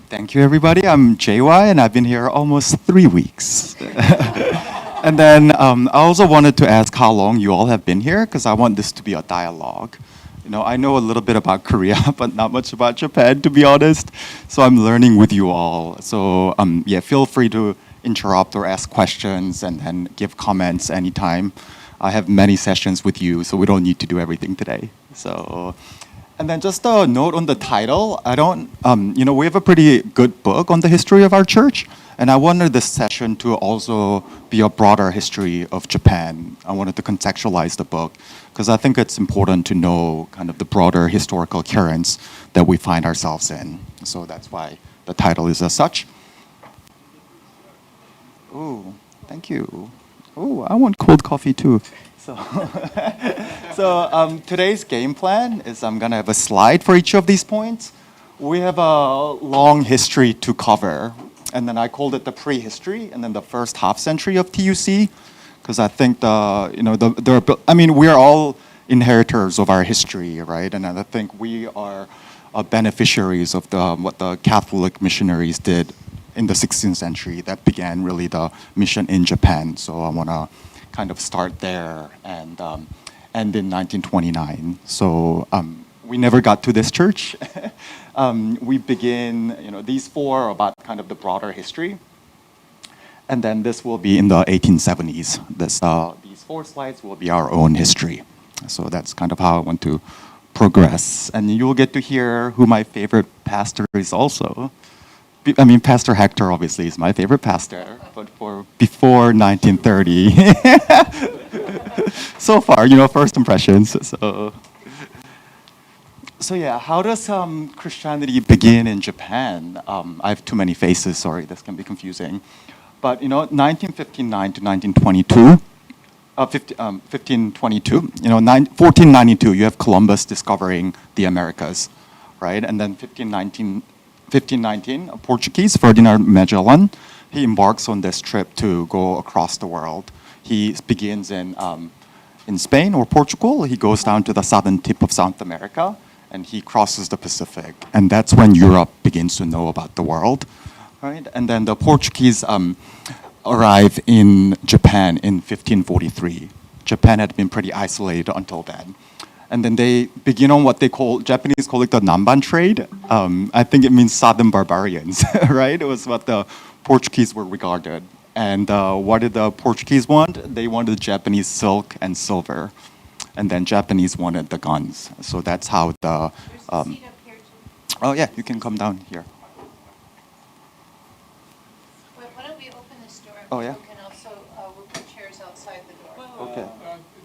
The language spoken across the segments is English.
Thank you, everybody. I'm JY, and I've been here almost 3 weeks. And then I also wanted to ask how long you all have been here, because I want this to be a dialogue. I know a little bit about Korea, but not much about Japan, to be honest. So I'm learning with you all. So yeah, feel free to interrupt or ask questions and then give comments anytime. I have many sessions with you, so we don't need to do everything today. So. And then just a note on the title. We have a pretty good book on the history of our church, and I wanted this session to also be a broader history of Japan. I wanted to contextualize the book because I think it's important to know kind of the broader historical currents that we find ourselves in. So that's why the title is as such. Oh, thank you. Oh, I want cold coffee too. So today's game plan is I'm going to have a slide for each of these points. We have a long history to cover, and then I called it the prehistory, and then the first half century of TUC, because I think we are all inheritors of our history, right? And I think we are beneficiaries of what the Catholic missionaries did in the 16th century that began really the mission in Japan. So I want to kind of start there and end in 1929. So we never got to this church. We begin, these four are about kind of the broader history. And then this will be in the 1870s. These four slides will be our own history. So that's kind of how I want to progress. And you'll get to hear who my favorite pastor is also. Pastor Hector obviously is my favorite pastor, but for before 1930. So far, first impressions. So yeah, how does Christianity begin in Japan? I have too many faces, sorry, this can be confusing. But 1959 to 1922, 1522, 1492, you have Columbus discovering the Americas, right? And then 1519, a Portuguese, Ferdinand Magellan, he embarks on this trip to go across the world. He begins in Spain or Portugal. He goes down to the southern tip of South America, and he crosses the Pacific. And that's when Europe begins to know about the world, right? And then the Portuguese arrive in Japan in 1543. Japan had been pretty isolated until then. And then they begin on what Japanese call it the Namban trade. I think it means southern barbarians, right? It was what the Portuguese were regarded. And what did the Portuguese want? They wanted Japanese silk and silver. And then Japanese wanted the guns. So that's how the... There's a seat up here too. Oh yeah, you can come down here. Why don't we open this door? Oh, yeah? We can also, we'll put chairs outside the door. Okay.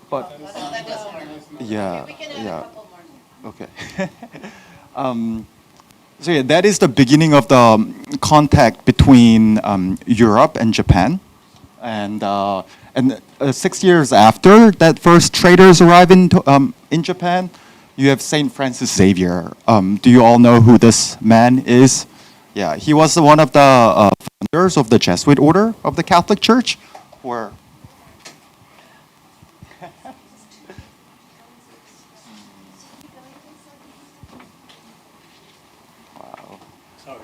But... No, that doesn't work. Yeah, We can add a yeah. couple more. Okay. So yeah, that is the beginning of the contact between Europe and Japan, and 6 years after that first traders arrive in Japan, you have Saint Francis Xavier. Do you all know who this man is? Yeah, he was one of the founders of the Jesuit order of the Catholic Church, where.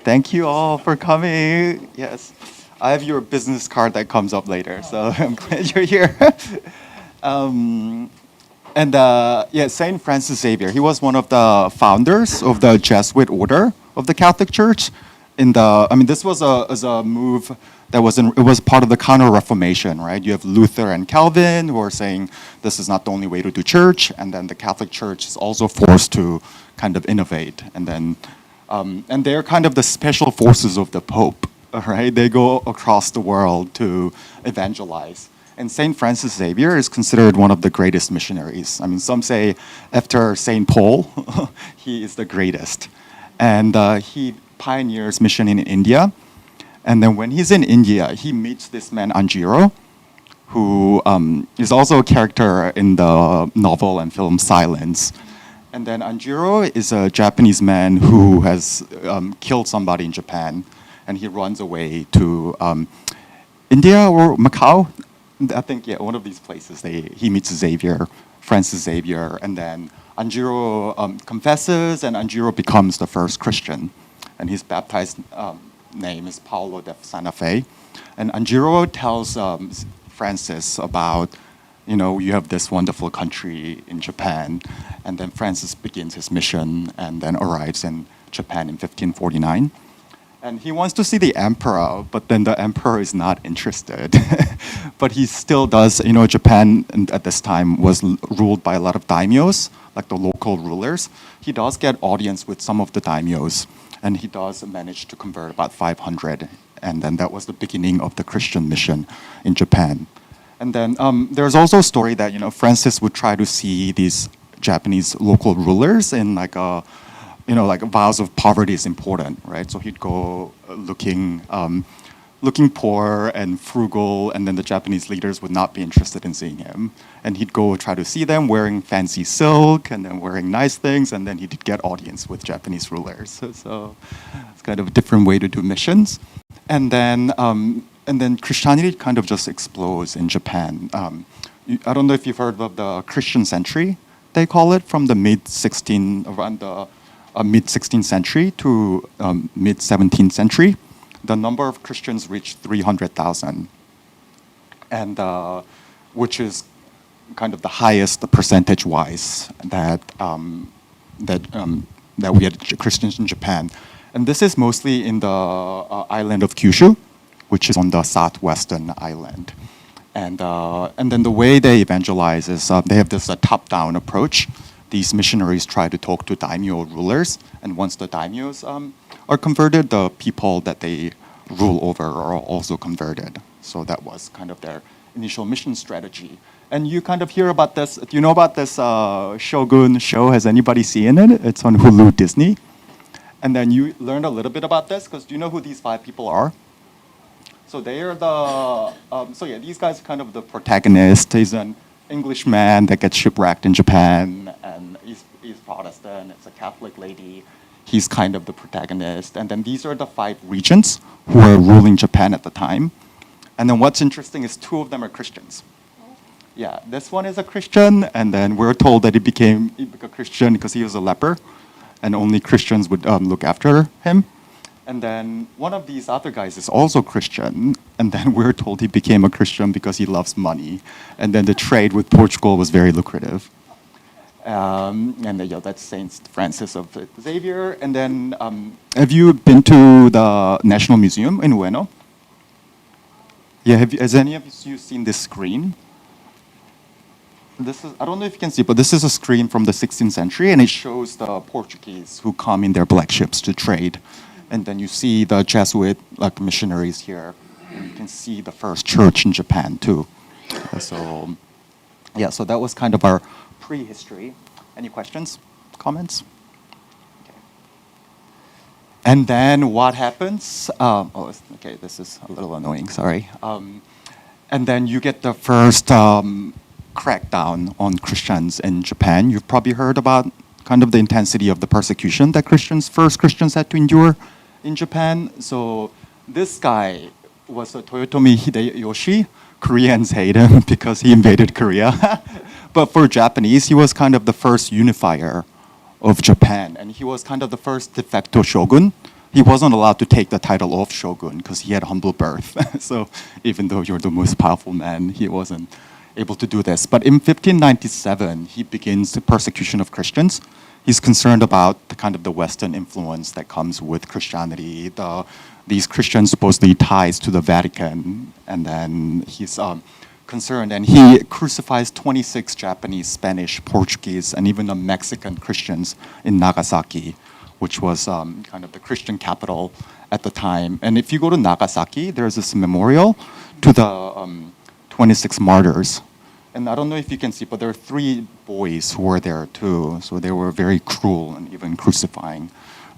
Thank you all for coming. Yes, I have your business card that comes up later, so I'm glad you're here. Saint Francis Xavier. He was one of the founders of the Jesuit order of the Catholic Church. This was a move that it was part of the Counter-Reformation, right? You have Luther and Calvin who are saying this is not the only way to do church, and then the Catholic Church is also forced to kind of innovate, and they're kind of the special forces of the Pope, right? They go across the world to evangelize. And Saint Francis Xavier is considered one of the greatest missionaries. Some say after Saint Paul, he is the greatest. And he pioneers mission in India. And then when he's in India, he meets this man, Anjiro, who is also a character in the novel and film Silence. And then Anjiro is a Japanese man who has killed somebody in Japan, and he runs away to India or Macau. I think, yeah, one of these places. He meets Francis Xavier, and then Anjiro confesses, and Anjiro becomes the first Christian. and his baptized name is Paolo de Santa Fe. And Anjiro tells Francis about, you have this wonderful country in Japan. And then Francis begins his mission and then arrives in Japan in 1549. And he wants to see the emperor, but then the emperor is not interested. But he still does, Japan at this time was ruled by a lot of daimyos, like the local rulers. He does get audience with some of the daimyos, and he does manage to convert about 500. And then that was the beginning of the Christian mission in Japan. And then there's also a story that, Francis would try to see these Japanese local rulers in like vows of poverty is important, right? So he'd go looking poor and frugal, and then the Japanese leaders would not be interested in seeing him. And he'd go try to see them wearing fancy silk and then wearing nice things, and then he'd get audience with Japanese rulers. So it's kind of a different way to do missions. And then Christianity kind of just explodes in Japan. I don't know if you've heard of the Christian century, they call it, from the mid-16th century to mid-17th century. The number of Christians reached 300,000, and which is kind of the highest percentage-wise that we had Christians in Japan. And this is mostly in the island of Kyushu, which is on the southwestern island. And then the way they evangelize is they have this top-down approach. These missionaries try to talk to daimyo rulers, and once the daimyos are converted, the people that they rule over are also converted. So that was kind of their initial mission strategy. And you kind of hear about this. Do you know about this Shogun show? Has anybody seen it? It's on Hulu Disney. And then you learned a little bit about this, because do you know who these 5 people are? So they are these guys are kind of the protagonist. He's an Englishman that gets shipwrecked in Japan, and he's Protestant. It's a Catholic lady. He's kind of the protagonist. And then these are the 5 regents who were ruling Japan at the time. And then what's interesting is 2 of them are Christians. Yeah, this one is a Christian, and then we're told that he became a Christian because he was a leper, and only Christians would look after him. And then one of these other guys is also Christian, and then we're told he became a Christian because he loves money. And then the trade with Portugal was very lucrative. That's Saint Francis of Xavier. And then, have you been to the National Museum in Ueno? Yeah, has any of you seen this screen? I don't know if you can see, but this is a screen from the 16th century, and it shows the Portuguese who come in their black ships to trade. And then you see the Jesuit missionaries here. And you can see the first church in Japan too. So that was kind of our prehistory. Any questions, comments? Okay. And then what happens? This is a little annoying, sorry. And then you get the first crackdown on Christians in Japan. You've probably heard about kind of the intensity of the persecution that first Christians had to endure in Japan. So this guy was Toyotomi Hideyoshi. Koreans hate him because he invaded Korea. But for Japanese, he was kind of the first unifier of Japan. And he was kind of the first de facto shogun. He wasn't allowed to take the title of shogun because he had humble birth. So even though you're the most powerful man, he wasn't able to do this. But in 1597, he begins the persecution of Christians. He's concerned about the Western influence that comes with Christianity. These Christians supposedly ties to the Vatican, and then he's concerned, and he crucifies 26 Japanese, Spanish, Portuguese, and even the Mexican Christians in Nagasaki, which was kind of the Christian capital at the time. And if you go to Nagasaki, there's this memorial to the 26 martyrs. And I don't know if you can see, but there are 3 boys who were there too. So they were very cruel and even crucifying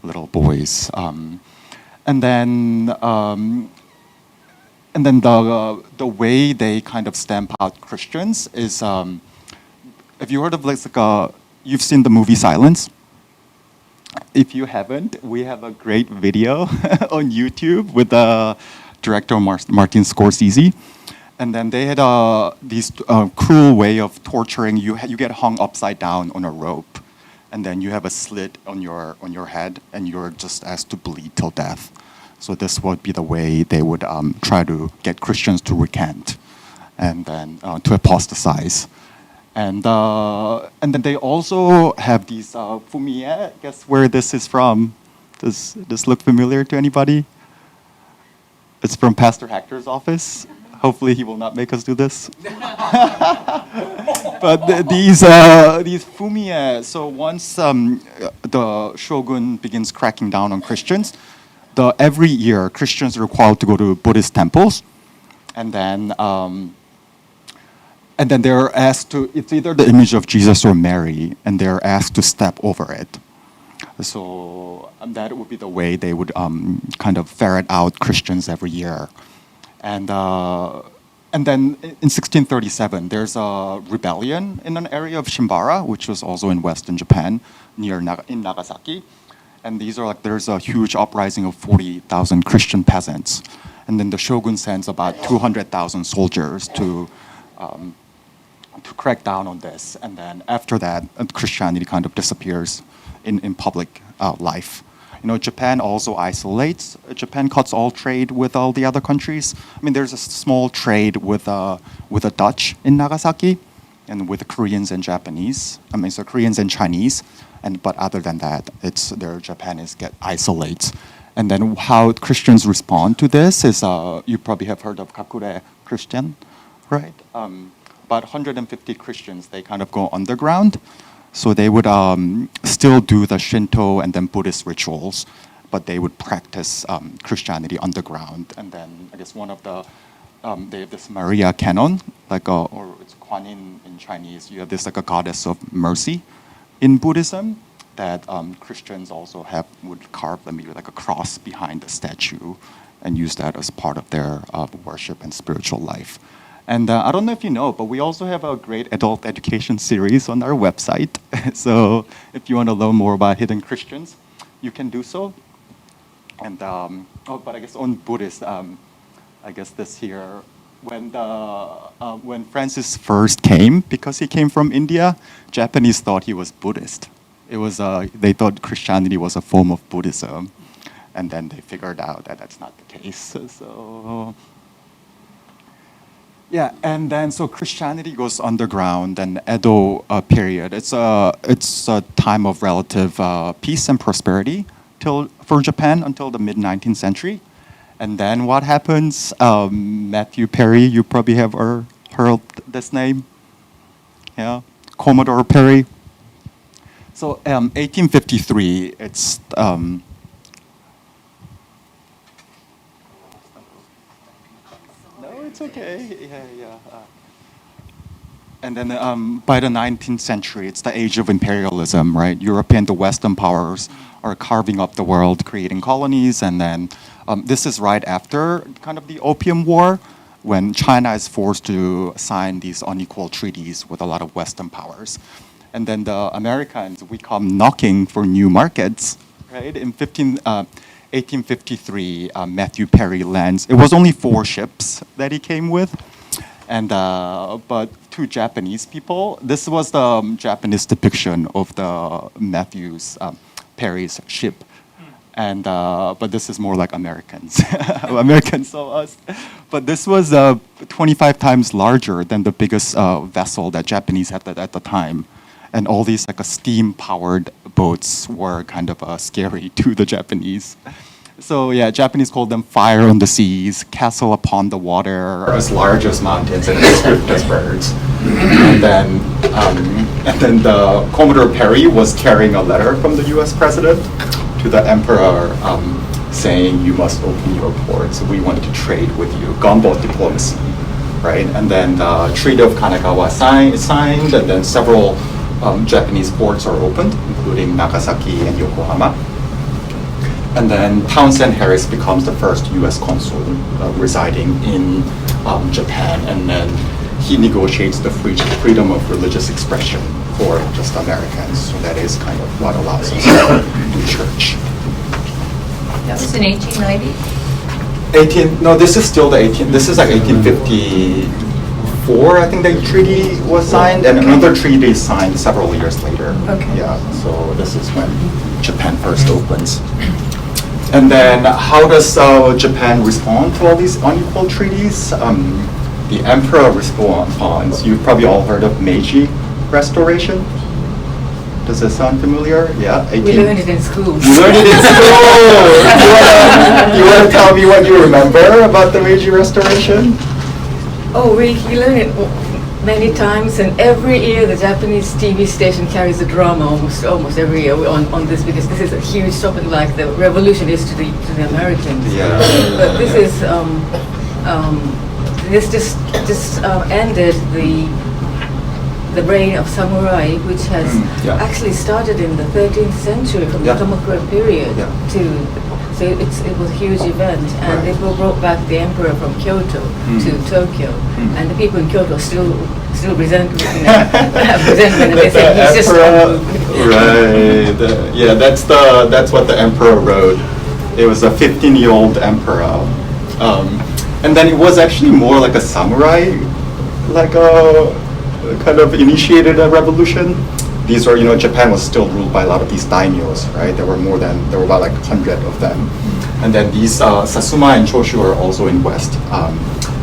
little boys. And then the way they kind of stamp out Christians is, have you heard of you've seen the movie Silence? If you haven't, we have a great video on YouTube with director Martin Scorsese. And then they had this cruel way of torturing you. You get hung upside down on a rope. and then you have a slit on your head, and you're just asked to bleed till death. So this would be the way they would try to get Christians to recant, and then to apostatize. And then they also have these fumie. Guess where this is from? Does this look familiar to anybody? It's from Pastor Hector's office. Hopefully he will not make us do this. But these fumie. So once the shogun begins cracking down on Christians, every year Christians are required to go to Buddhist temples, and then they're asked to. It's either the image of Jesus or Mary, and they're asked to step over it. So that would be the way they would kind of ferret out Christians every year. And then in 1637, there's a rebellion in an area of Shimbara, which was also in Western Japan, in Nagasaki. And there's a huge uprising of 40,000 Christian peasants. And then the shogun sends about 200,000 soldiers to crack down on this. And then after that, Christianity kind of disappears in public life. Japan also isolates. Japan cuts all trade with all the other countries. I mean, there's a small trade with the Dutch in Nagasaki, and with the Koreans and Japanese. I mean, so Koreans and Chinese, but other than that, Japan isolates. And then how Christians respond to this is you probably have heard of Kakure Christian, right? About 150 Christians, they kind of go underground. So they would still do the Shinto and then Buddhist rituals, but they would practice Christianity underground. And then I guess one of they have this Maria canon, or it's Guanyin in Chinese. You have this like a goddess of mercy in Buddhism that Christians also would carve maybe like a cross behind the statue and use that as part of their worship and spiritual life. And I don't know if you know, but we also have a great adult education series on our website. So if you want to learn more about hidden Christians, you can do so. And but I guess on Buddhist, I guess this here, when Francis first came, because he came from India, Japanese thought he was Buddhist. They thought Christianity was a form of Buddhism, and then they figured out that that's not the case. So. Yeah, and then so Christianity goes underground, and Edo period. It's a time of relative peace and prosperity for Japan until the mid 19th century, and then what happens? Matthew Perry, you probably have heard this name, yeah, Commodore Perry. So 1853, it's. It's okay. Yeah. And then by the 19th century, it's the age of imperialism, right? European, the Western powers are carving up the world, creating colonies, and then this is right after kind of the Opium War, when China is forced to sign these unequal treaties with a lot of Western powers. And then the Americans, we come knocking for new markets, right? In 1853, Matthew Perry lands. It was only 4 ships that he came with, and but 2 Japanese people. This was the Japanese depiction of the Matthew Perry's ship, and but this is more like Americans. Americans saw us, but this was 25 times larger than the biggest vessel that Japanese had at the time. And all these steam-powered boats were kind of scary to the Japanese. So yeah, Japanese called them fire on the seas, castle upon the water, as large as mountains and as swift as birds. And then the Commodore Perry was carrying a letter from the U.S. president to the emperor saying, "You must open your ports. We want to trade with you." Gunboat diplomacy, right? And then the Treaty of Kanagawa signed, and then several Japanese ports are opened, including Nagasaki and Yokohama. And then Townsend Harris becomes the first U.S. consul residing in Japan, and then he negotiates the freedom of religious expression for just Americans. So that is kind of what allows us to do church. That was in 1890? No, this is still the 18. This is like 1854 1954, I think the treaty was signed, and another treaty signed several years later. Okay. Yeah, so this is when Japan first opens. And then how does Japan respond to all these unequal treaties? The emperor responds. You've probably all heard of Meiji Restoration. Does that sound familiar? Yeah. We learned it in school. You learned it in school! You want to tell me what you remember about the Meiji Restoration? Oh, we learned it many times, and every year the Japanese TV station carries a drama almost every year on this, because this is a huge topic, like the revolution is to the Americans. Yeah. But this is this just ended the reign of samurai, which has yeah. actually started in the 13th century from Yeah. the Kamakura period Yeah. so it was a huge event, and Right. it brought back the emperor from Kyoto to Tokyo, and the people in Kyoto still resent resentment, and they say he's just right. Yeah, that's what the emperor wrote. It was a 15-year-old emperor, and then it was actually more like a samurai, like a kind of initiated a revolution. These are, Japan was still ruled by a lot of these daimyos, right? There were about like 100 of them. And then these Satsuma and Choshu are also in West.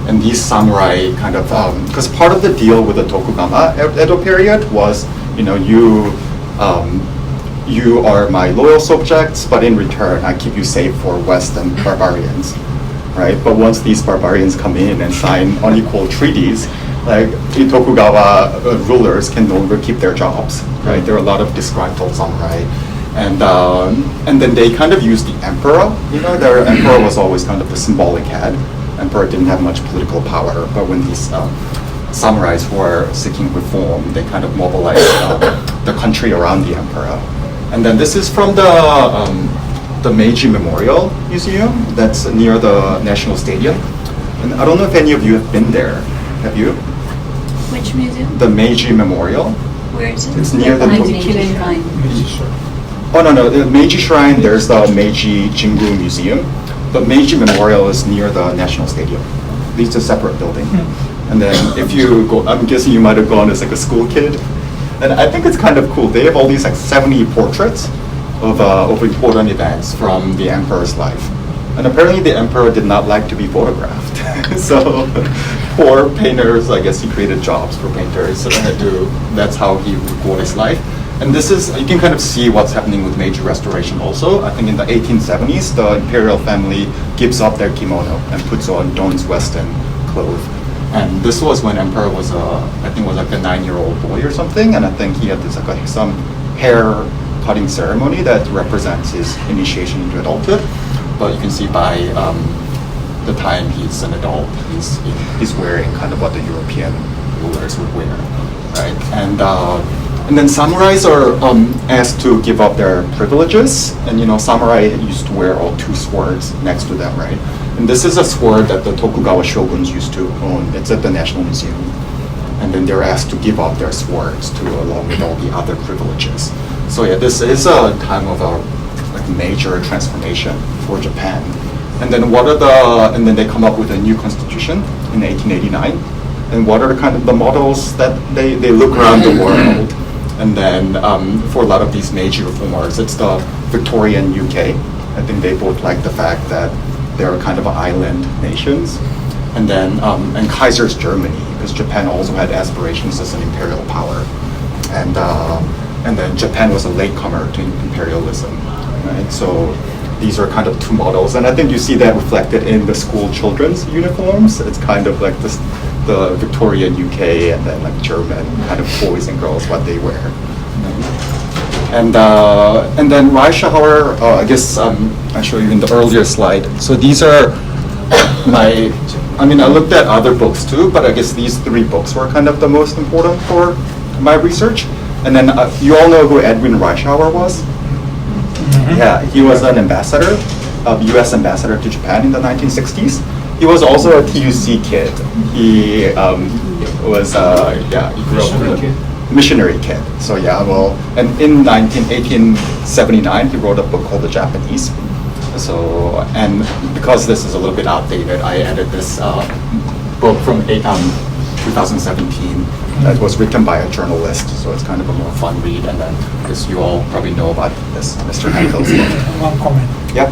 And these samurai kind of, because part of the deal with the Tokugawa Edo period was, you are my loyal subjects, but in return, I keep you safe for Western barbarians, right? But once these barbarians come in and sign unequal treaties, like Tokugawa rulers can no longer keep their jobs, right? There are a lot of disgruntled samurai, and then they kind of use the emperor. Their emperor was always kind of the symbolic head. Emperor didn't have much political power, but when these samurais were seeking reform, they kind of mobilized the country around the emperor. And then this is from the Meiji Memorial Museum that's near the National Stadium. And I don't know if any of you have been there. Have you? Which museum? The Meiji Memorial. Where is it? It's near the Meiji Shrine. Oh no, the Meiji Shrine. There's the Meiji Jingu Museum, but Meiji Memorial is near the National Stadium. These are separate building. And then if you go, I'm guessing you might have gone as like a school kid, and I think it's kind of cool. They have all these like 70 portraits of important events from the emperor's life. And apparently the emperor did not like to be photographed. So for painters, I guess he created jobs for painters. So that's how he recorded his life. And this is, you can kind of see what's happening with Meiji Restoration also. I think in the 1870s, the imperial family gives up their kimono and puts on dons Western clothes. And this was when emperor was I think was like a 9-year-old boy or something. And I think he had this like some hair cutting ceremony that represents his initiation into adulthood. But you can see by the time he's an adult, he's wearing kind of what the European rulers would wear, right? And then samurais are asked to give up their privileges, and samurai used to wear all 2 swords next to them, right? And this is a sword that the Tokugawa shoguns used to own. It's at the National Museum, and then they're asked to give up their swords along with all the other privileges. So yeah, this is a time of a major transformation for Japan. And then and then they come up with a new constitution in 1889. And what are kind of the models that they look around the world? And then for a lot of these major reformers, it's the Victorian UK. I think they both like the fact that they're kind of island nations. And then and Kaiser's Germany, because Japan also had aspirations as an imperial power. And then Japan was a latecomer to imperialism. Right? So these are kind of 2 models, and I think you see that reflected in the school children's uniforms. It's kind of like the Victorian UK and then like German kind of boys and girls, what they wear. And then Reischauer, I guess I showed you in the earlier slide. So these are I looked at other books too, but I guess these 3 books were kind of the most important for my research. And then you all know who Edwin Reischauer was? Yeah, he was an ambassador, U.S. ambassador to Japan in the 1960s. He was also a TUC kid. He was, he grew up a missionary kid. So yeah, and in 1879, he wrote a book called The Japanese. So, and because this is a little bit outdated, I added this book from 2017 that was written by a journalist, so it's kind of a more fun read. And then I guess you all probably know about this Mr. Hankel's book. One comment. Yep.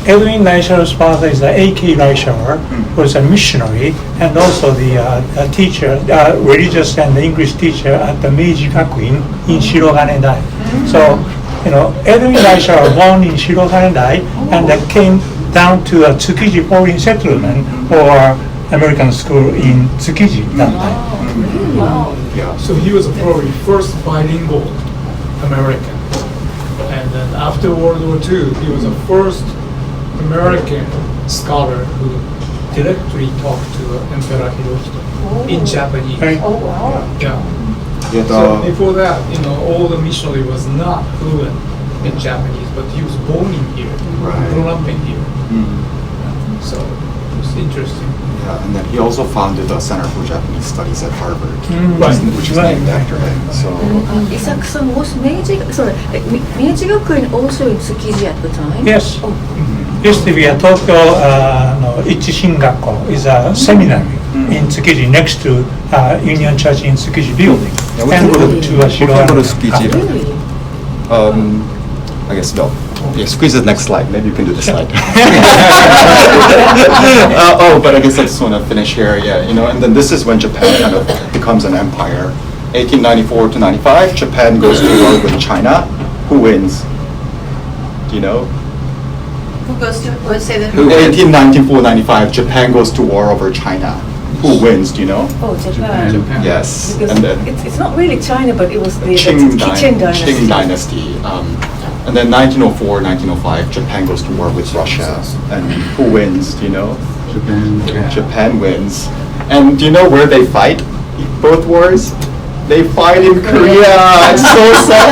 Edwin Reischauer's father is A.K. Reischauer, who was a missionary and also a teacher, religious and English teacher at the Meiji Gakuin in Shiroganedai. So, Edwin Reischauer born in Shiroganedai and then came down to a Tsukiji foreign settlement or American school in Tsukiji that time. Wow. Yeah. So he was probably first bilingual American. And then after World War II, he was the first American scholar who directly talked to Emperor Hirohito in Japanese. Right. Oh, wow. Yeah. Yeah, So before that, all the missionary was not fluent in Japanese, but he was born in here, Right. grown up in here. Mm. So it's interesting. Yeah, and then he also founded the Center for Japanese Studies at Harvard, Right. which is Right, named right, after him. So, Isaac-san was Meiji Gakuin also in Tsukiji at the time? Yes. Oh, Used to be a Tokyo Ichi-Shingakko is a seminary in Tsukiji next to Union Church in Tsukiji building. Yeah, we and can go to- to a we can go to Shiroganedai. Tsukiji. really? I guess no. Yeah, squeeze the next slide. Maybe you can do the slide. But I guess I just want to finish here. Yeah, and then this is when Japan kind of becomes an empire. 1894 to 95, Japan goes to war with China. Who wins? Do you know? Who goes to, let's say that. 1894-95, Japan goes to war over China. Who wins? Do you know? Oh, Japan. Yes, Because and then it's not really China, but it was the Qing Qing dynasty. Qing dynasty. And then 1904, 1905, Japan goes to war with Russia. And who wins? Do you know? Japan wins. And do you know where they fight? Both wars? They fight in Korea. It's so sad,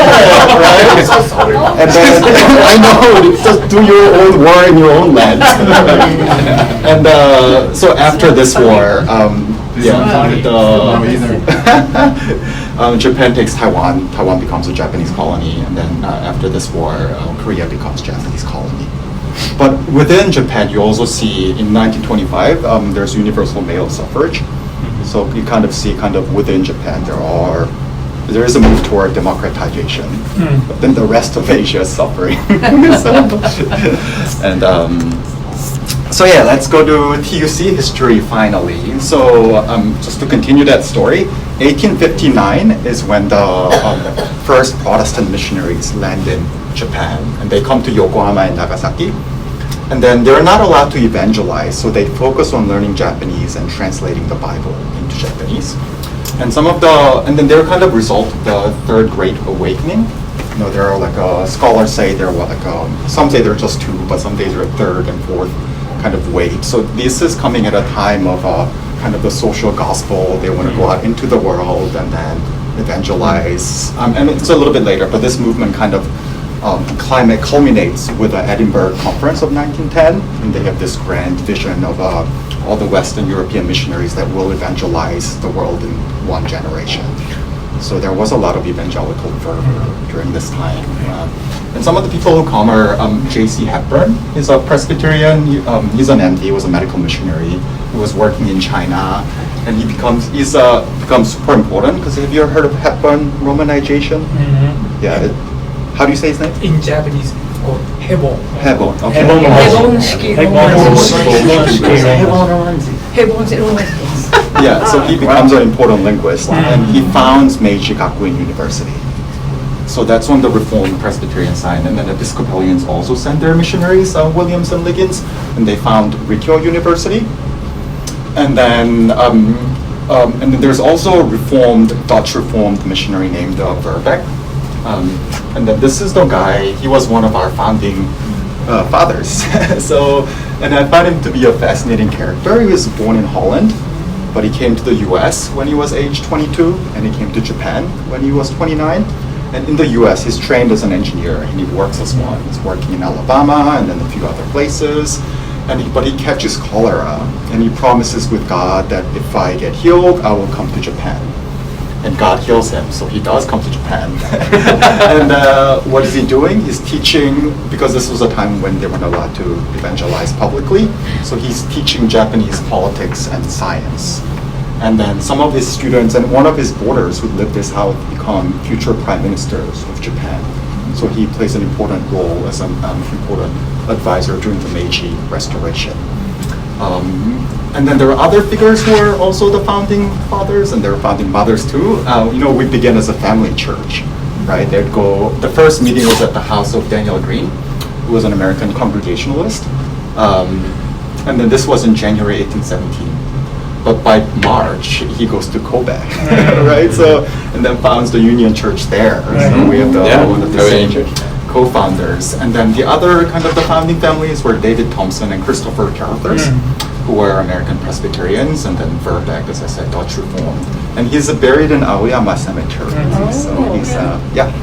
right? And then I know, just do your own war in your own land. And so after this war, Japan takes Taiwan. Taiwan becomes a Japanese colony, and then after this war, Korea becomes Japanese colony. But within Japan, you also see in 1925 there's universal male suffrage. So you kind of see within Japan there is a move toward democratization, but then the rest of Asia is suffering. So yeah, let's go to TUC history finally. So just to continue that story, 1859 is when the first Protestant missionaries land in Japan, and they come to Yokohama and Nagasaki. And then they're not allowed to evangelize, so they focus on learning Japanese and translating the Bible into Japanese. And then they're kind of result of the Third Great Awakening. There are scholars say there were some say there are just two, but some days there are third and fourth kind of wave. So this is coming at a time of kind of the social gospel. They want to go out into the world and then evangelize. And it's a little bit later, but this movement kind of climate culminates with the Edinburgh Conference of 1910, and they have this grand vision of all the Western European missionaries that will evangelize the world in one generation. So there was a lot of evangelical fervor during this time. And some of the people who come are J.C. Hepburn. He's a Presbyterian. He's an MD. He was a medical missionary who was working in China, and he becomes super important because have you ever heard of Hepburn romanization? Mm-hmm. Yeah. How do you say his name? In Japanese, it's called Hebon. Hebon. Okay. Yeah, so he becomes an important linguist, and he founds Meiji Gakuin University. So that's on the Reformed Presbyterian side, and then Episcopalians also send their missionaries, Williams and Liggins, and they found Rikyo University. And then there's also a Dutch Reformed missionary named Verbeek. And then this is the guy, he was one of our founding fathers. And I find him to be a fascinating character. He was born in Holland, but he came to the US when he was age 22, and he came to Japan when he was 29. And in the US, he's trained as an engineer, and he works as one. He's working in Alabama and then a few other places. But he catches cholera, and he promises with God that if I get healed, I will come to Japan. And God heals him, so he does come to Japan. And what is he doing? He's teaching, because this was a time when they weren't allowed to evangelize publicly, so he's teaching Japanese politics and science. And then some of his students and one of his daughters who lived his house become future prime ministers of Japan. So he plays an important role as an important advisor during the Meiji Restoration. And then there are other figures who are also the founding fathers, and there are founding mothers too. We began as a family church, right? The first meeting was at the house of Daniel Green, who was an American Congregationalist. And then this was in January 1817. But by March, he goes to Kobe, right? So, and then founds the Union Church there. So we have one of the same co-founders. And then the other kind of the founding families were David Thompson and Christopher Caruthers, who were American Presbyterians, and then Verbeck, as I said, Dutch Reformed. And he's buried in Aoyama Cemetery. So he's,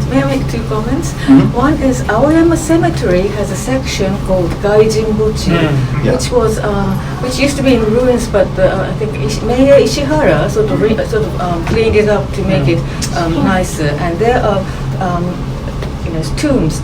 May I make 2 comments? Mhm. One is Aoyama Cemetery has a section called Gaijin Buchi, which used to be in ruins, but I think Mayor Ishihara sort of cleaned it up to make it nicer. And there are tombs,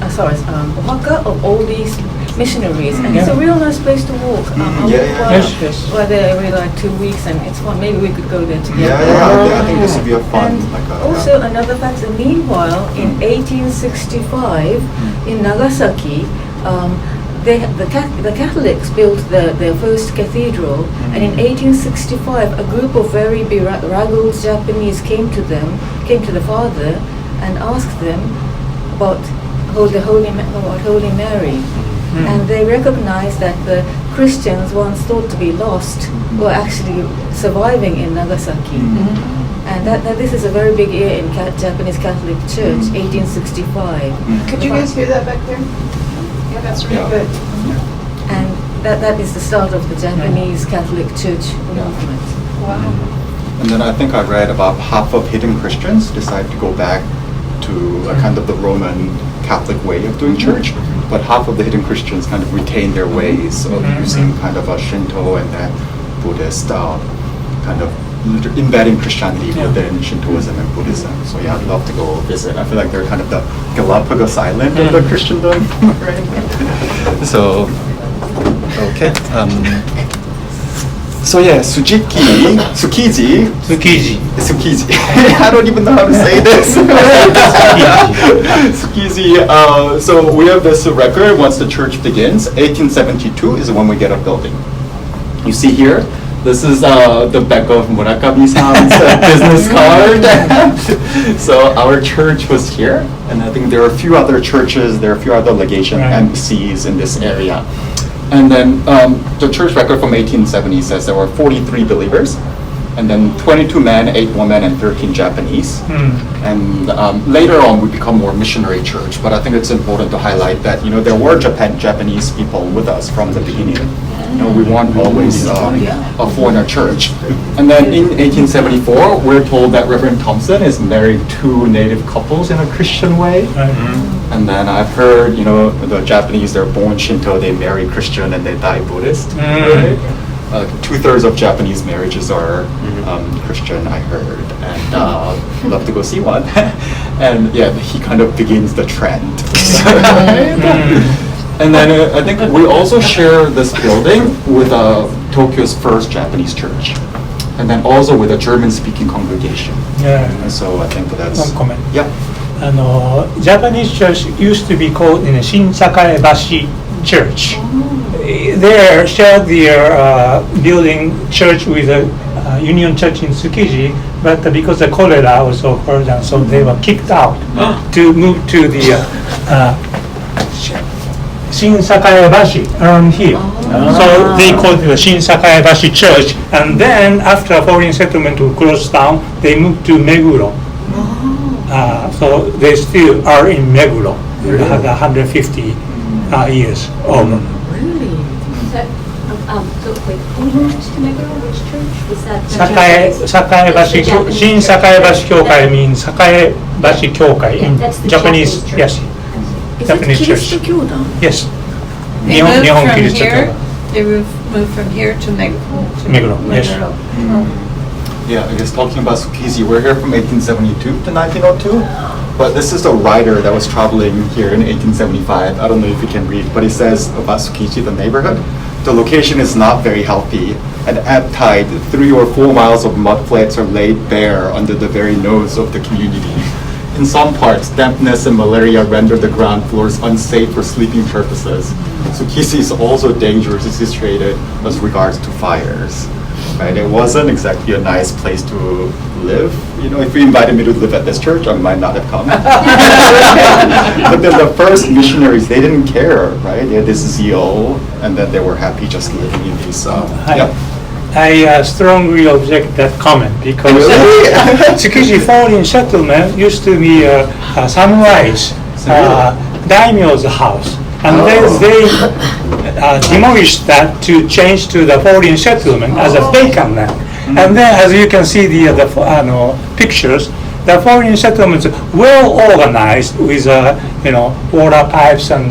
waka of all these missionaries, and it's a real nice place to walk. Yes. We're there every 2 weeks, and it's fun. Maybe we could go there together. I think this would be a fun. And also another fact, meanwhile, in 1865, in Nagasaki, the Catholics built their first cathedral, and in 1865, a group of very bedraggled Japanese came to the father, and asked them about Holy Mary. And they recognized that the Christians once thought to be lost were actually surviving in Nagasaki. And that this is a very big year in Japanese Catholic Church, 1865. Could you guys hear that back there? Yeah, that's really good. And that is the start of the Japanese Catholic Church movement. Wow. And then I think I read about half of hidden Christians decide to go back to a kind of the Roman Catholic way of doing church, but half of the hidden Christians kind of retain their ways of using kind of a Shinto and then Buddhist kind of embedding Christianity within Shintoism and Buddhism. So yeah, I'd love to go visit. I feel like they're kind of the Galapagos Island of the Christendom, right? So, okay. So yeah, Tsukiji. I don't even know how to say this. Tsukiji. So we have this record once the church begins. 1872 is when we get a building. You see here, this is the back of Murakami-san's business card. So our church was here, and I think there are a few other churches, there are a few other legation embassies in this area. And then the church record from 1870 says there were 43 believers, and then 22 men, 8 women, and 13 Japanese. And later on, we become more missionary church. But I think it's important to highlight that there were Japanese people with us from the beginning. We weren't always a foreigner church. And then in 1874, we're told that Reverend Thompson is married to native couples in a Christian way. And then I've heard, the Japanese, they're born Shinto, they marry Christian, and they die Buddhist. Right? 2/3 of Japanese marriages are Christian, I heard, and love to go see one. And yeah, he kind of begins the trend. And then I think we also share this building with Tokyo's first Japanese church, and then also with a German-speaking congregation. So I think that's... One comment. Yeah. Japanese church used to be called Shin Sakaebashi Church. They shared their building church with a Union Church in Tsukiji, but because the cholera was occurred, and so they were kicked out to move to the Shin Sakaebashi around here. So they called it the Shin Sakaebashi Church, and then after foreign settlement to close down, they moved to Meguro. So they still are in Meguro. They have 150 years over. Really? So wait, who moved to Meguro? Which church was that? Sakaebashi, Shin Sakaebashi Kyokai means Sakaebashi Kyokai in That's the Japanese. Japanese church. Yes, Is Japanese it church. Kiristo-kyodan? Yes. They moved Nihon from Kiristo here. Kyokai. They moved from here to Meguro, yes. Yeah, I guess talking about Tsukiji, we're here from 1872 to 1902, but this is the writer that was traveling here in 1875. I don't know if you can read, but it says about Tsukiji, the neighborhood. the location is not very healthy. And at tide, 3 or 4 miles of mud flats are laid bare under the very nose of the community. In some parts, dampness and malaria render the ground floors unsafe for sleeping purposes. Tsukiji is also dangerously situated as regards to fires. Right? It wasn't exactly a nice place to live. You know, if you invited me to live at this church, I might not have come. But then the first missionaries, they didn't care, right? They had this zeal, and then they were happy just living in these. I strongly object that comment because Tsukiji foreign settlement used to be samurais, daimyo's house, and then they demolished that to change to the foreign settlement as a vacant land. And then, as you can see the pictures, the foreign settlements well organized with water pipes and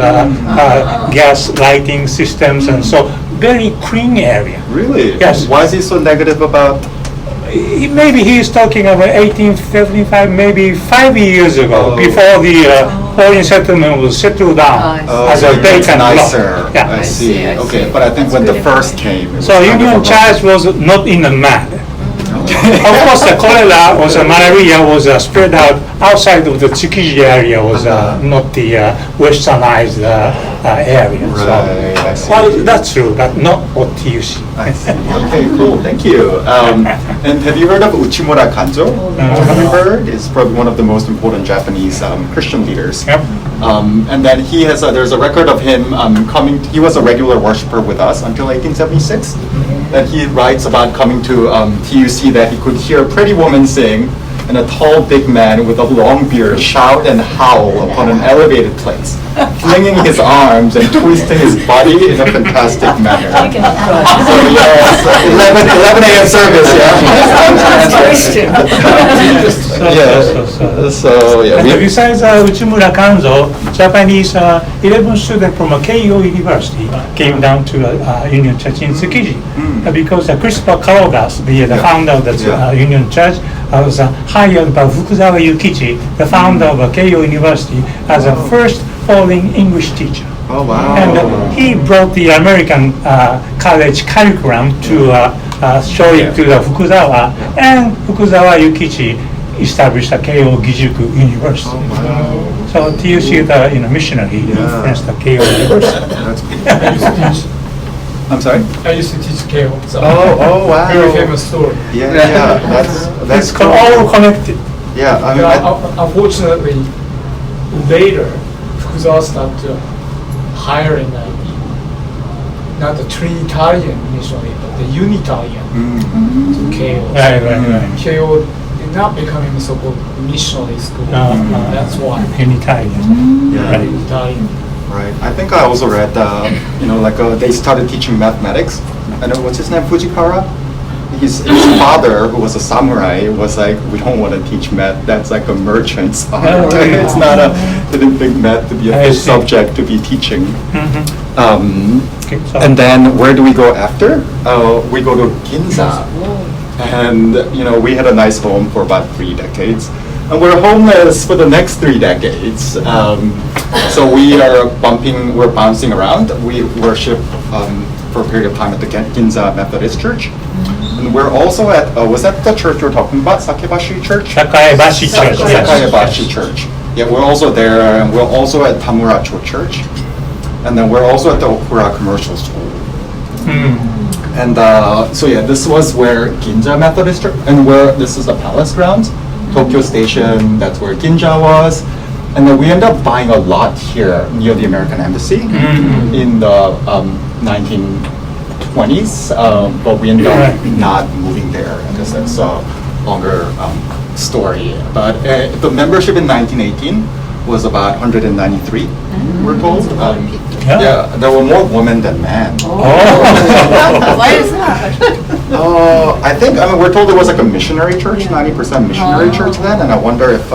gas lighting systems, and so very clean area. Really? Yes. Why is he so negative about? Maybe he is talking about 1875, maybe 5 years ago, before the foreign settlement was settled down as a vacant lot. Nicer. Yeah. I see. I see. Okay, but I think when the first came, it was So kind of Union a- Church was not in the mud. Of course, the cholera was malaria was spread out outside of the Tsukiji area, was not the westernized area. Right, I see. Well, that's true, but not what TUC. I see. Okay, cool. Thank you. And have you heard of Uchimura Kanzo? Have you heard? He's probably one of the most important Japanese Christian leaders. Yep. And then he has there's a record of him coming. He was a regular worshiper with us until 1876. That he writes about coming to TUC that he could hear a pretty woman sing and a tall, big man with a long beard shout and howl upon an elevated place, flinging his arms and twisting his body in a fantastic manner. So yes, 11 a.m. service, yeah. So yeah, And besides Uchimura Kanzo, Japanese 11 students from Keio University came down to Union Church in Tsukiji because Christopher Karogas, the founder of the Union Church, was hired by Fukuzawa Yukichi, the founder of Keio University, as a first foreign English teacher. Oh wow. And he brought the American college curriculum to show it to the Fukuzawa, and Fukuzawa Yukichi established the Keio Gijuku University. So TUC is the missionary influenced the Keio University. That's I'm sorry? I used to teach Kale. So Oh wow. very famous story. Yeah, that's It's cool. all connected. Yeah, I mean, Unfortunately, later, Fukuzawa started hiring not the Trinitarian initially, but the Unitarian to Kale. Right. Kale did not becoming so-called missionary school. That's why. Unitarian. Yeah. Unitarian. right. I think I also read, they started teaching mathematics. I know, what's his name, Fujikara? His father, who was a samurai, was like, we don't want to teach math. That's like a merchant's art. Oh, really? It's not they didn't think math to be a I big see. subject to be teaching. Okay, so- And then where do we go after? We go to Ginza. And, we had a nice home for about 3 decades. And we're homeless for the next 3 decades. So we're bouncing around. We worship for a period of time at the Ginza Methodist Church. And we're also at, was that the church you're talking about, Sakebashi Church? Sakaebashi Church. yes. Sakebashi Church. Yeah, we're also there, and we're also at Tamuracho Church. And then we're also at the Okura Commercial School. And this was where Ginza Methodist Church, and this is the palace grounds, Tokyo Station, that's where Ginza was. And then we ended up buying a lot here near the American Embassy in the 1920s, but we ended up not moving there because that's a longer story. But the membership in 1918 was about 193, we're told. Yeah, there were more women than men. Why is that? I think, we're told it was like a missionary church, 90% missionary church then, and I wonder if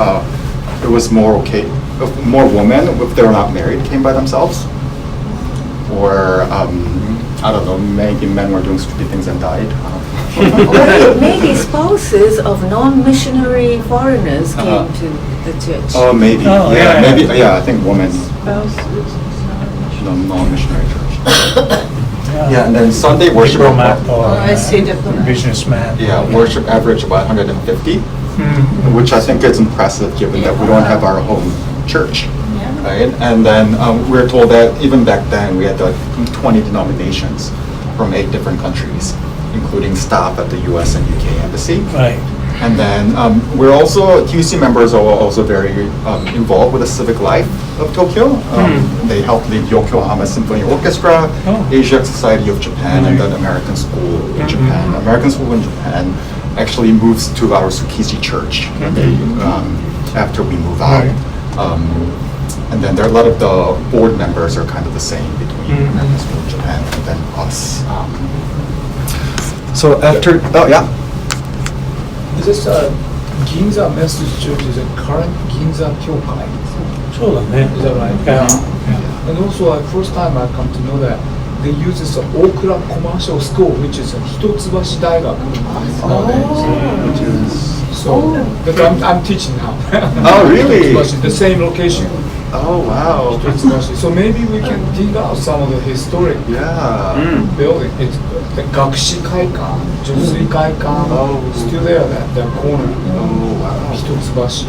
it was more women, if they were not married, came by themselves. Or, I don't know, maybe men were doing stupid things and died. Maybe spouses of non-missionary foreigners came to the church. Oh, maybe. Oh, yeah, yeah. maybe. Yeah, I think women, non-missionary church. Yeah, and then Sunday worship. Diplomat or I see diplomat. businessman. Yeah, worship average about 150, which I think is impressive given that we don't have our home church. Right? And then we're told that even back then we had 20 denominations from 8 different countries, including staff at the US and UK embassy. Right. And then we're also, TUC members are also very involved with the civic life of Tokyo. They help lead Yokohama Symphony Orchestra, Asiatic Society of Japan, and then American School in Japan. American School in Japan actually moves to our Tsukiji church after we move out. And then there are a lot of the board members are kind of the same between American School in Japan and then us. So after, Is this Ginza Message Church is a current Ginza Kyokai? そうだね。 Is that right? Yeah. And also, first time I come to know that they use this Okura Commercial School, which is a Hitotsubashi Daigaku nowadays. which is, So I'm teaching now. Oh, really? Hitotsubashi, the same location. oh wow. Hitotsubashi. So maybe we can dig out some of the historic Yeah. building. It's the Gakushi Kaikan, Josui Kaikan, still there, that corner. Oh wow. Hitotsubashi.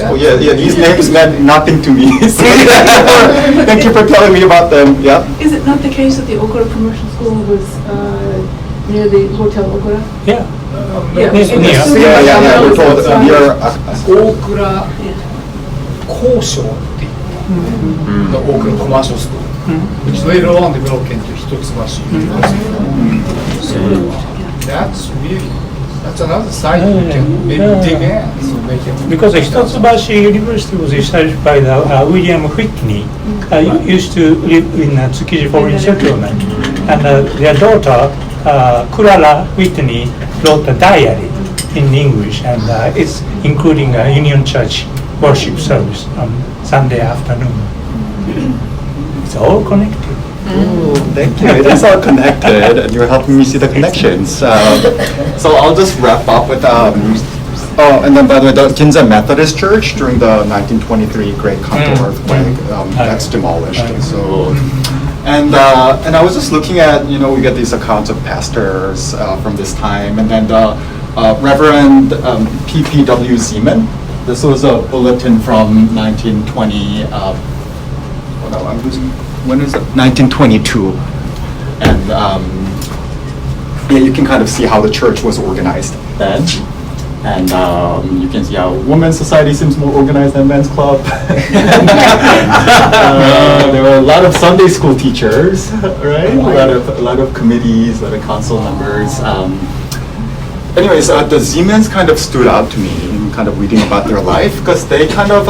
Oh yeah, these names meant nothing to me. So thank you for telling me about them. Yeah. Is it not the case that the Okura Commercial School was near the Hotel Okura? Yeah. Yeah. Yeah. We're told near. Okura Koushoっていうthe Okura Commercial School, which later on developed into Hitotsubashi University. So that's another site we can maybe dig in. So make it Because Hitotsubashi University was established by the William Whitney, used to live in Tsukiji foreign settlement, and their daughter Clara Whitney wrote a diary in English, and it's including a Union Church worship service on Sunday afternoon. It's all connected. Thank you. It is all connected, and you're helping me see the connections. So I'll just wrap up with. And then by the way, the Ginza Methodist Church during the 1923 Great Kanto earthquake that's demolished. And so, and I was just looking at, we get these accounts of pastors from this time, and then the Reverend P.P.W. Zeman. This was a bulletin from 1920. I'm losing. When is it? 1922. And you can kind of see how the church was organized then. And you can see how women's society seems more organized than men's club. There were a lot of Sunday school teachers, right? A lot of committees, a lot of council members. Anyways, the Zemans kind of stood out to me in kind of reading about their life because they kind of,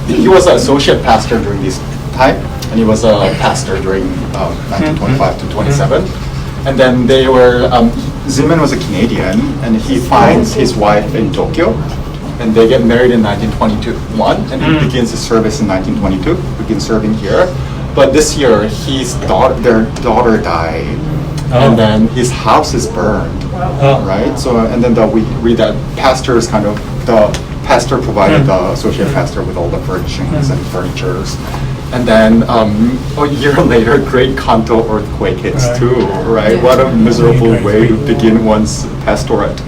he was an associate pastor during this time, and he was a pastor during 1925 to 27. And then they were, Zeman was a Canadian, and he finds his wife in Tokyo, and they get married in 1921, and he begins his service in 1922, begins serving here. But this year, their daughter died, and then his house is burned, right? So, and then we read that the pastor provided the associate pastor with all the furnishings and furnitures. And then a year later, Great Kanto earthquake hits too, right? What a miserable way to begin one's pastorate.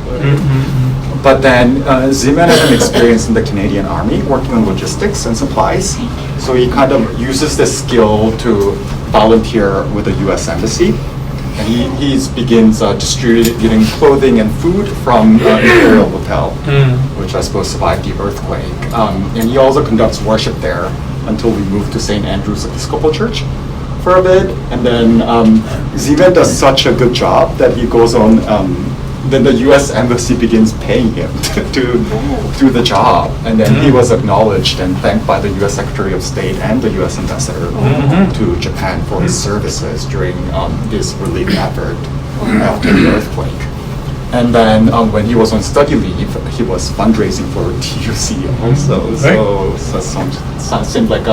But then Zeman had an experience in the Canadian Army, working on logistics and supplies. So he kind of uses this skill to volunteer with the U.S. Embassy. And he begins distributing clothing and food from Imperial Hotel, which I suppose survived the earthquake. And he also conducts worship there until we moved to St. Andrew's Episcopal Church for a bit. And then Zeman does such a good job that he goes on, then the U.S. Embassy begins paying him to do the job. And then he was acknowledged and thanked by the U.S. Secretary of State and the U.S. Ambassador to Japan for his services during this relief effort after the earthquake. And then when he was on study leave, he was fundraising for TUC also. So seemed like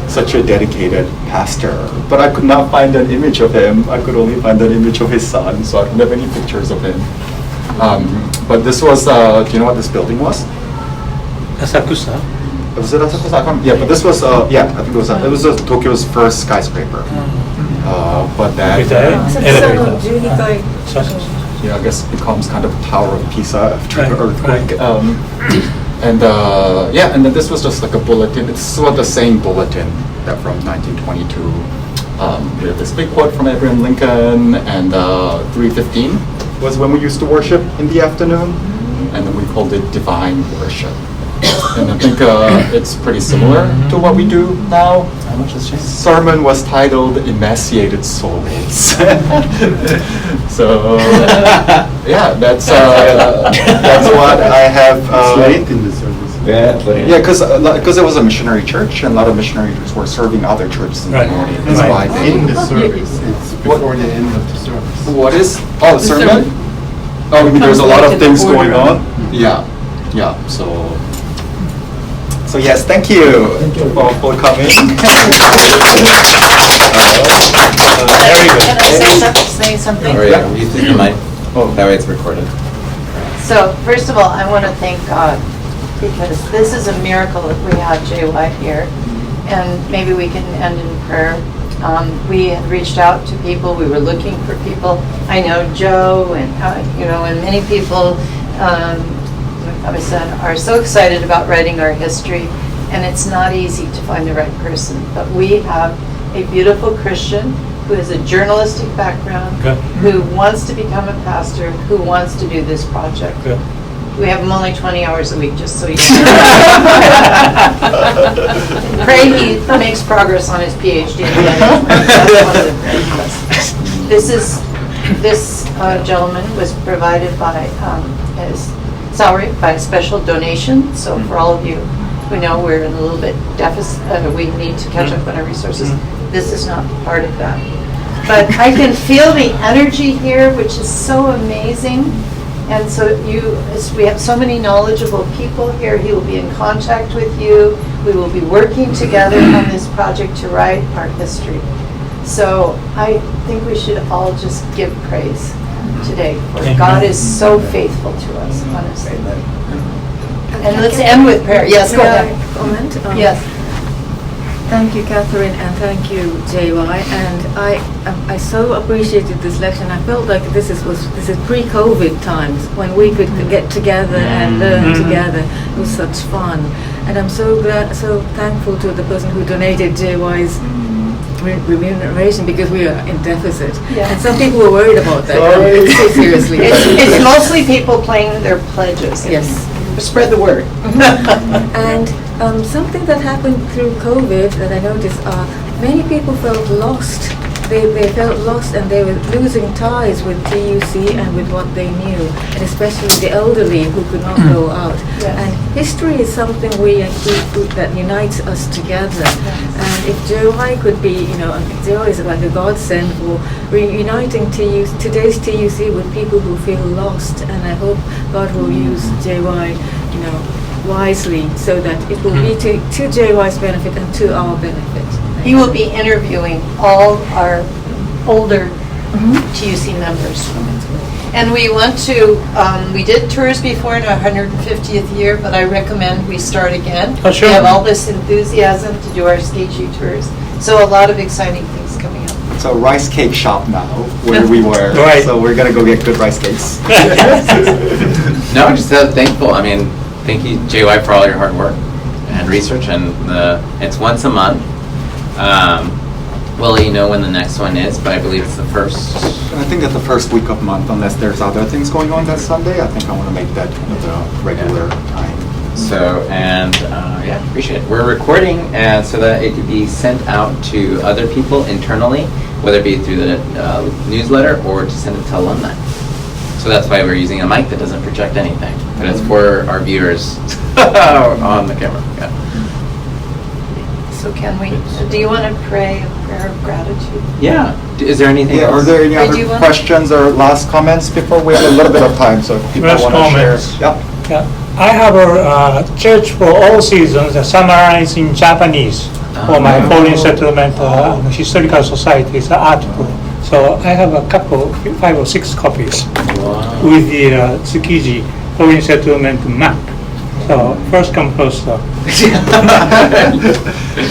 such a dedicated pastor. But I could not find an image of him. I could only find an image of his son, so I don't have any pictures of him. But this was, do you know what this building was? Asakusa. Was it Asakusa? Yeah, but this was, I think it was Tokyo's first skyscraper. but that With the elevator. So- I guess becomes kind of Tower of Pisa after Right, the earthquake. right. And then this was just like a bulletin. It's sort of the same bulletin that from 1922. We have this big quote from Abraham Lincoln, and 3:15 was when we used to worship in the afternoon, and then we called it divine worship. And I think it's pretty similar to what we do now. How much has changed? Sermon was titled "Emaciated Souls." So yeah, that's what I have. It's late in the service. Yeah, it's late. Yeah, because it was a missionary church, and a lot of missionaries were serving other churches in the Right. morning. That's Right. why they. In the service, it's before the end of the service. What is? Oh, the sermon. Oh, there's a lot of things going on. Yeah, yeah. So yes, thank you for coming. Very good. Can I say something? Or yeah, you think you might. Oh, that way it's recorded. So, first of all, I want to thank God, because this is a miracle that we have JY here, and maybe we can end in prayer. We had reached out to people, we were looking for people. I know Joe and, and many people, my son, are so excited about writing our history, and it's not easy to find the right person. But we have a beautiful Christian who has a journalistic background, Good. who wants to become a pastor, who wants to do this project. Good. We have him only 20 hours a week, just so you know. Pray he makes progress on his PhD in management. That's one of the prayer requests. This gentleman was provided by his salary by a special donation. So for all of you who know we're in a little bit deficit, we need to catch up on our resources. This is not part of that. But I can feel the energy here, which is so amazing. And so we have so many knowledgeable people here. He will be in contact with you. We will be working together on this project to write our history. So I think we should all just give praise today, for Amen. God is so faithful to us, honestly. And let's end with prayer. Yes, go ahead. Comment? Yes. Thank you, Catherine, and thank you, JY. And I so appreciated this lecture. And I felt like this is pre-COVID times when we could get together and learn together. It was such fun, and I'm so thankful to the person who donated JY's remuneration, because we are in deficit. Yeah. And some people were worried about that. So seriously, It's mostly people playing their pledges. Yes. Spread the word. And something that happened through COVID that I noticed, many people felt lost. They felt lost, and they were losing ties with TUC and with what they knew, and especially the elderly who could not go out. Yes. And history is something that unites us together. And if JY could be, JY is like a godsend for reuniting today's TUC with people who feel lost. And I hope God will use JY, wisely, so that it will be to JY's benefit and to our benefit. He will be interviewing all our older TUC members. And we want to, we did tours before in our 150th year, but I recommend we start again. Oh, sure. We have all this enthusiasm to do our Skeiju tours. So a lot of exciting things coming up. It's a rice cake shop now where we were. Right. So we're gonna go get good rice cakes. No, I'm just thankful. I mean, thank you, JY, for all your hard work and research. And it's once a month. We'll let you know when the next one is, but I believe it's the first. I think at the first week of month, unless there's other things going on that Sunday, I think I want to make that kind of the regular time. So, and yeah, appreciate it. We're recording so that it could be sent out to other people internally, whether it be through the newsletter or to send it to alumni. So that's why we're using a mic that doesn't project anything, but it's for our viewers on the camera. Yeah. So do you want to pray a prayer of gratitude? Yeah. Is there anything Yeah, else? are there any Wait, do other you want- questions or last comments before we have a little bit of time? So if people Last want to share. comments. Yep. Yeah. I have a church for all seasons, summarized in Japanese for my Foreign Settlement Historical Society's article. So I have a couple, 5 or 6 copies Wow. with the Tsukiji Foreign Settlement map. So first come, first serve.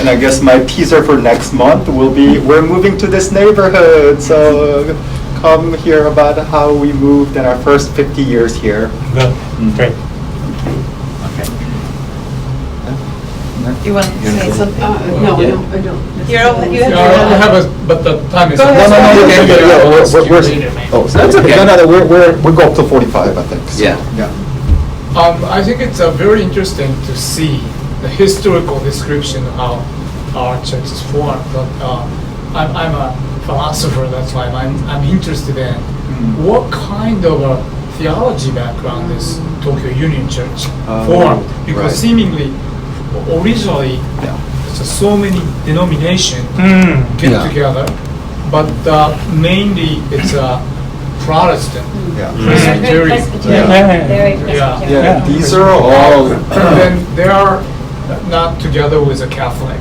And I guess my teaser for next month will be, we're moving to this neighborhood, so come hear about how we moved in our first 50 years here. Good, great. You want to say something? No, I don't. You have Yeah, your I hand have up. a, but the time is. Go ahead. No, Maybe yeah, I'll ask you we're, later, maybe. oh, That's okay. No, we'll go up to 45, I think. So, Yeah. Yeah. I think it's very interesting to see the historical description of how our church is formed. But I'm a philosopher, that's why I'm interested in what kind of a theology background this Tokyo Union Church formed. Because right. seemingly, originally, Yeah. there's so many denominations get Yeah. together, but mainly it's a Protestant. Yeah. Presbyterian. Yeah. Very Yeah. Presbyterian. Yeah, these are all. And then they are not together with a Catholic.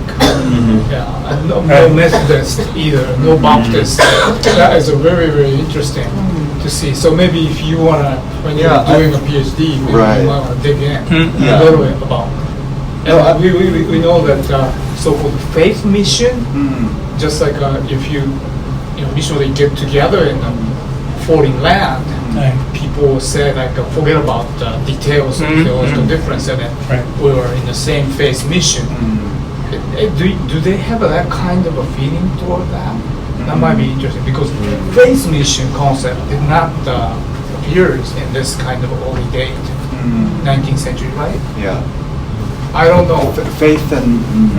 Yeah, and no Methodist either, no Baptist. That is a very, very interesting to see. So maybe if you wanna, when you're Yeah, doing a PhD, maybe Right. you might wanna dig in Yeah. a little bit about. No, I- And we know that so-called faith mission, Mm. just like if you usually get together in a foreign land, Right. people say like forget about the details of theological difference, and then Right. we were in the same faith mission. Do they have that kind of a feeling toward that? That might be interesting because faith mission concept did not appear in this kind of early date, 19th century, right? Yeah. I don't know. Faith and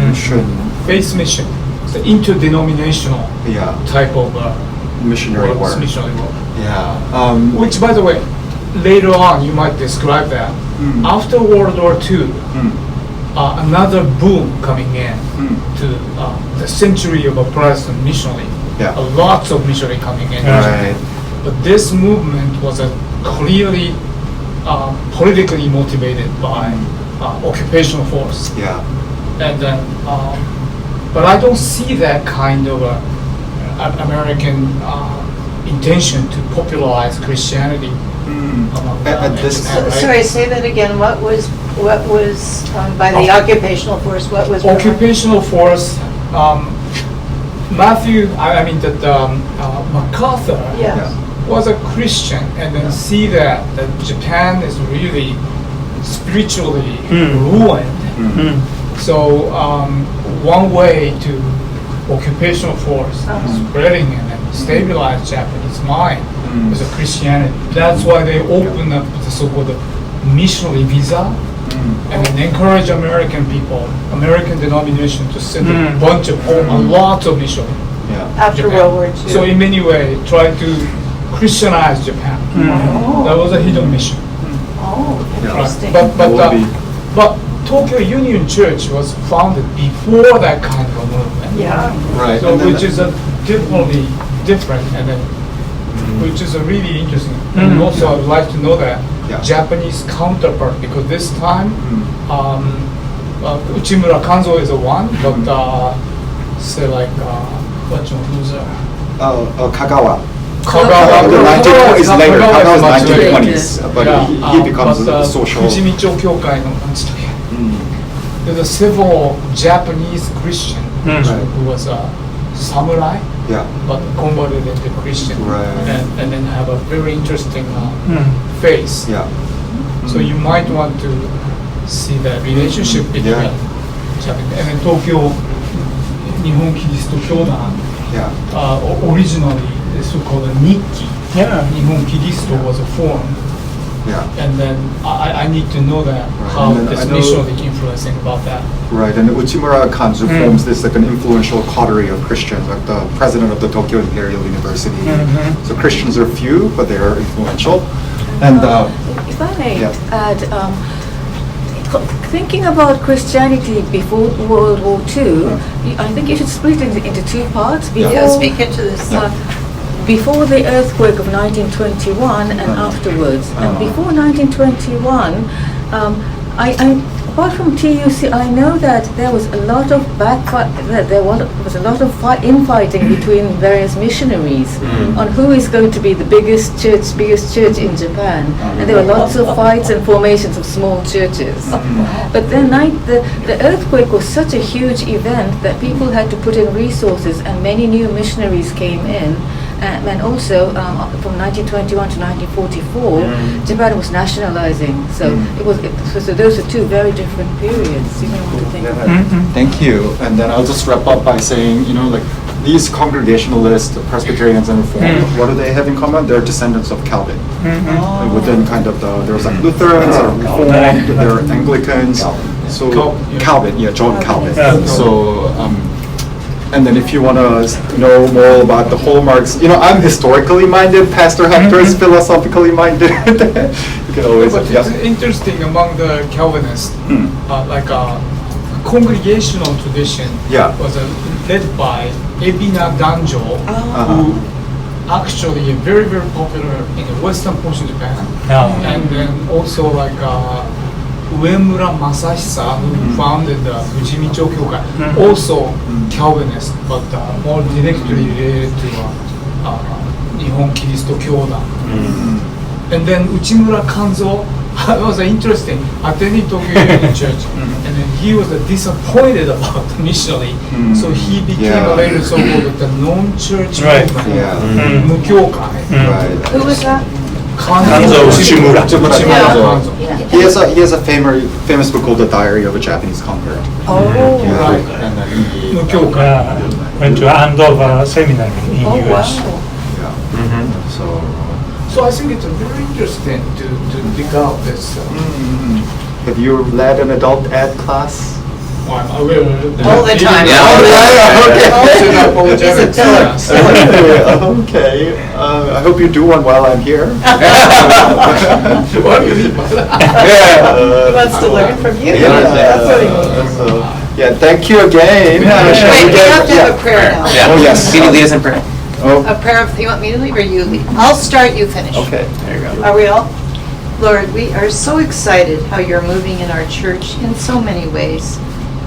mission. Faith mission, it's the interdenominational Yeah. type of Missionary work. missionary work. Yeah. Which, by the way, later on you might describe that. After World War II, another boom coming in to the century of a Protestant missionary. Yeah. Lots of missionary coming in. Right. But this movement was clearly politically motivated by occupational force. Yeah. And then, but I don't see that kind of American intention to popularize Christianity. Among At this Japan, right? Sorry, say that again. What was by the occupational force? What was Occupational force. Matthew, I mean that MacArthur Yes. was a Christian, and then see that Japan is really spiritually ruined. So one way to occupational force spreading and stabilize Japanese mind is a Christianity. That's why they opened up the so-called missionary visa and then encourage American people, American denomination to send a bunch of a lot of missionaries. Yeah. After Japan. World War II? So in many ways, try to Christianize Japan. That was a hidden mission. Oh, interesting. Will be. But Tokyo Union Church was founded before that kind of a movement. Yeah. Right. So and then which is a definitely different, and then which is a really interesting. And also, I would like to know that Yeah. Japanese counterpart, because this time Uchimura Kanzo is a one, but say like what's your loser? Kagawa. Kagawa. The 1920s later. Kagawa is much later. 1920s, but he becomes a social. Fujimicho Kyokai no Matsutoge. Mm. There's a several Japanese Christian who was a samurai, Yeah. but converted into Christian, Right. and then have a very interesting face. Yeah. So you might want to see that relationship between Yeah. Japan and then Tokyo Nihon Kiristo Kyodan. Yeah. Originally, the so-called Nikki, Yeah. Nihon Kiristo was formed. Yeah. And then I need to know that how And then this I know- mission is influencing about that. Right, and Uchimura Kanzu forms this like an influential coterie of Christians, like the president of the Tokyo Imperial University. So Christians are few, but they are influential. And If I may Yeah. add, thinking about Christianity before World War II, I think you should split it into two parts. Yeah, speak into this. Before the earthquake of 1921 and afterwards. And before 1921, apart from TUC, I know that there was a lot of was a lot of infighting between various missionaries on who is going to be the biggest church in Japan, and there were lots of fights and formations of small churches. But then the earthquake was such a huge event that people had to put in resources, and many new missionaries came in. And also, from 1921 to 1944, Japan was nationalizing. So so those are two very different periods. You know what to think about. Thank you. And then I'll just wrap up by saying, like these Congregationalists, Presbyterians, and Reformed, what do they have in common? They're descendants of Calvin. Within kind of there's like Lutherans, or Reformed, there are Anglicans. So Calvin, John Calvin. So. And then if you want to know more about the hallmarks, I'm historically minded, Pastor Hector is philosophically minded. You can always, But it's interesting among the Calvinists, like a congregational tradition was led by Ebina Danjo, who actually very, very popular in the western portion of Japan. And then also like Uemura Masahisa, who founded the Fujimicho Kyokai, also Calvinist, but more directly related to Nihon Kiristo Kyodan. And then Uchimura Kanzo was interesting, attending Tokyo Union Church, and then he was disappointed about the missionary, so he became a later so-called the non-church movement, Mukyokai. Who was that? Kanzo Uchimura. Kanzo. He has a famous book called The Diary of a Japanese Convert. Right. And then he Went to Andover Seminary in US. So I think it's very interesting to dig out this. Have you led an adult ed class? Well, I'm aware of it. All the time. He's a pillar. Okay. I hope you do one while I'm here. What do you mean by that? He wants to learn from you. That's what he means. Thank you again. Wait, we have to have a prayer now. Oh, yes. Can you lead us in prayer? A prayer, you want me to leave or you leave? I'll start, you finish. Okay, there you go. Are we all? Lord, we are so excited how you're moving in our church in so many ways.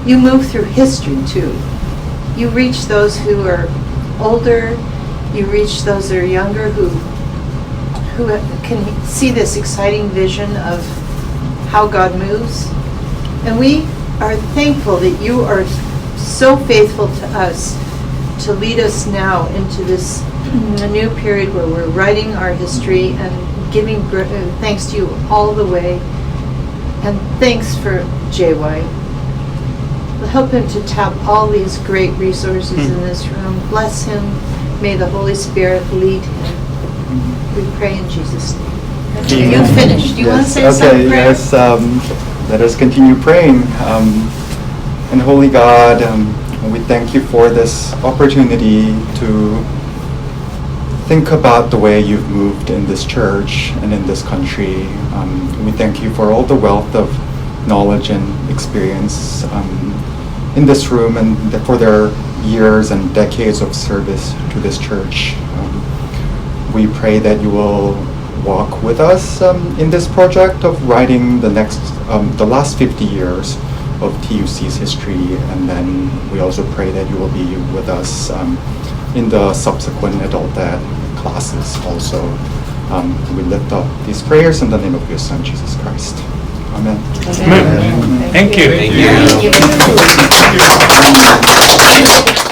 You move through history too. You reach those who are older, you reach those that are younger who can see this exciting vision of how God moves. And we are thankful that you are so faithful to us to lead us now into this a new period where we're writing our history and giving thanks to you all the way. And thanks for JY. Help him to tap all these great resources in this room. Bless him. May the Holy Spirit lead him. We pray in Jesus' name. You finished. Do you want to say something? Yes. Let us continue praying. And Holy God, we thank you for this opportunity to think about the way you've moved in this church and in this country. We thank you for all the wealth of knowledge and experience in this room and for their years and decades of service to this church. We pray that you will walk with us in this project of writing the last 50 years of TUC's history, and then we also pray that you will be with us in the subsequent adult ed classes also. We lift up these prayers in the name of your Son, Jesus Christ. Amen. Thank you. Thank you. Thank you.